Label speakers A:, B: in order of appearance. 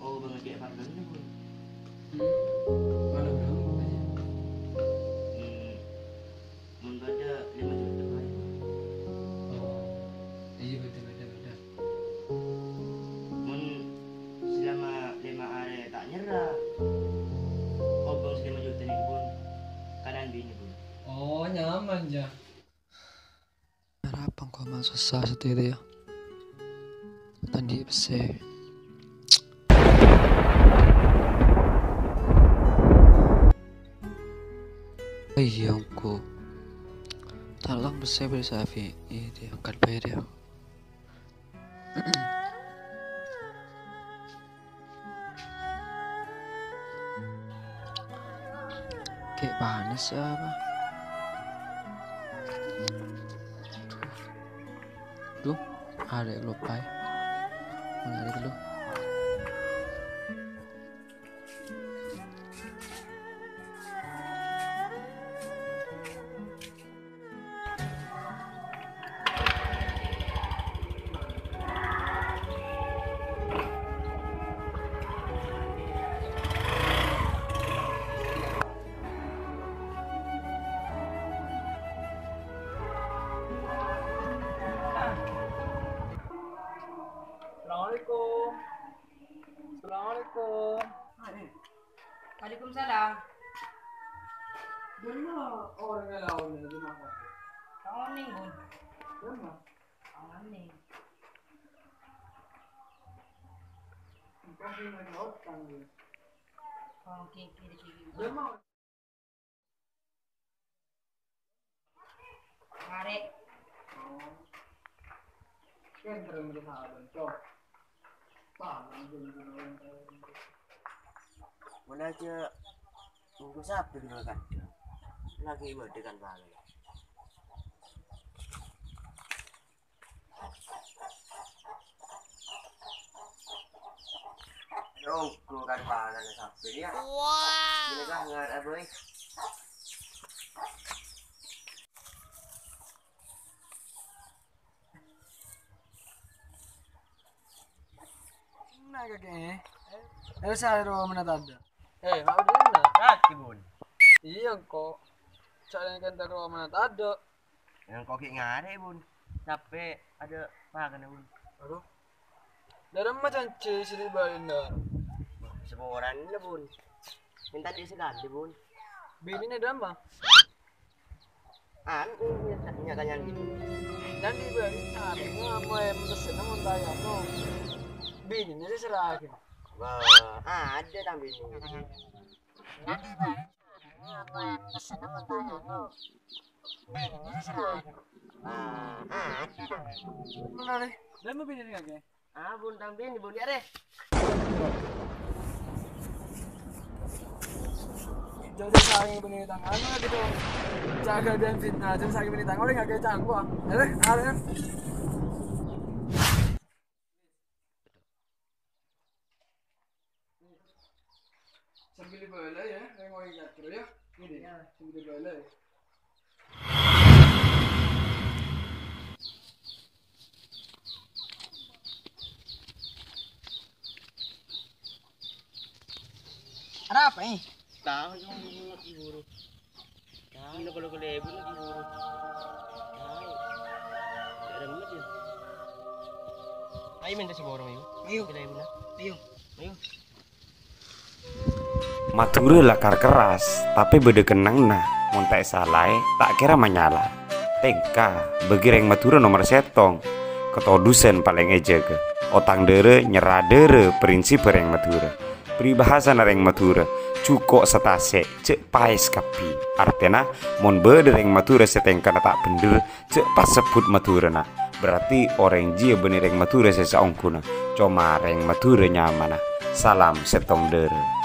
A: oh banget kayak Fardan nih bun.
B: Mana belum katanya?
A: Menurut aja 5 juta kali.
B: Oh, iya beda.
A: Mun selama 5 hari tak nyerah. Oh bang 5 juta nih bun. Kanan bini bun.
B: Oh, nyaman ya.
C: Harapan kau masuk susah sendiri ya. Tadi bese. Iya aku. Tolong bese bersafi. Ini dia angkat bayar ya. Kayak panas ya apa? Duh, ada yang lupa ya. Mana ada dulu?
B: Assalamualaikum. Assalamualaikum.
D: Waalaikumsalam.
B: Dari mana orang yang lawan ini di mana?
D: Kamu ning, Bun.
B: Dari mana?
D: Kamu ning.
B: Kau punya lawan kan?
D: Kamu kiki di sini.
B: Dari mana?
D: Mari.
B: Kan terus di sana, cok. Paham jadi
A: Mana aja minggu Sabtu di makan. Lagi ibadah kan bang. Yo, gue kan pangan Sabtu ya. Wow. Ini kan nggak ada boy.
B: Nah kakek, saya ada mana tanda?
A: Mau di mana? Kaki bun.
B: Iya kok, saya kan tahu mana tanda.
A: Yang koki ngare bun. Tapi ada pangan bun.
B: Aduh, dari macam sini balik dah.
A: Seboran lah bun. Minta di sekali bun.
B: Bini ni drama.
A: Nyakanyan gitu.
B: Dan di balik hari ngapa yang pesen namun tanya no. Bini ni diserahin.
A: Wah, ada tapi ini.
D: Apa yang pesen namun tanya no. Bini ni diserahin.
A: Ada.
B: Mana deh? Dan mau bini ni kakek?
A: Bun tapi ini bun ya deh.
B: Jadi saya bini tangan mana gitu. Jaga dan fitnah, jadi saya bini tangan orang kakek canggung. Ada. Sambil bala ya, yang mau ingat terus ya. Ini, sambil bala.
D: Ada apa ini?
A: Tahu yang diburu. Tahu kalau lebu lagi buru. Tahu. Ada macam. Ayo minta seborong yuk.
D: Ayo.
A: Lebu nak.
D: Ayo.
A: Ayo.
E: Mature lakar keras, tapi bede kenang nah, montek salai, tak kira menyala. Tengka, bagi reng mature nomor setong, ketodusen paling eja ke. Otang dere, nyerah dere, prinsip reng mature. Peribahasa reng mature, cukok setase, cek pais kapi. Artinya, mon bede reng mature setengka tak bener, cek pas sebut mature nah. Berarti orang jia bener reng mature sesaongkuna, cuma reng mature nyamana. Salam setong dere.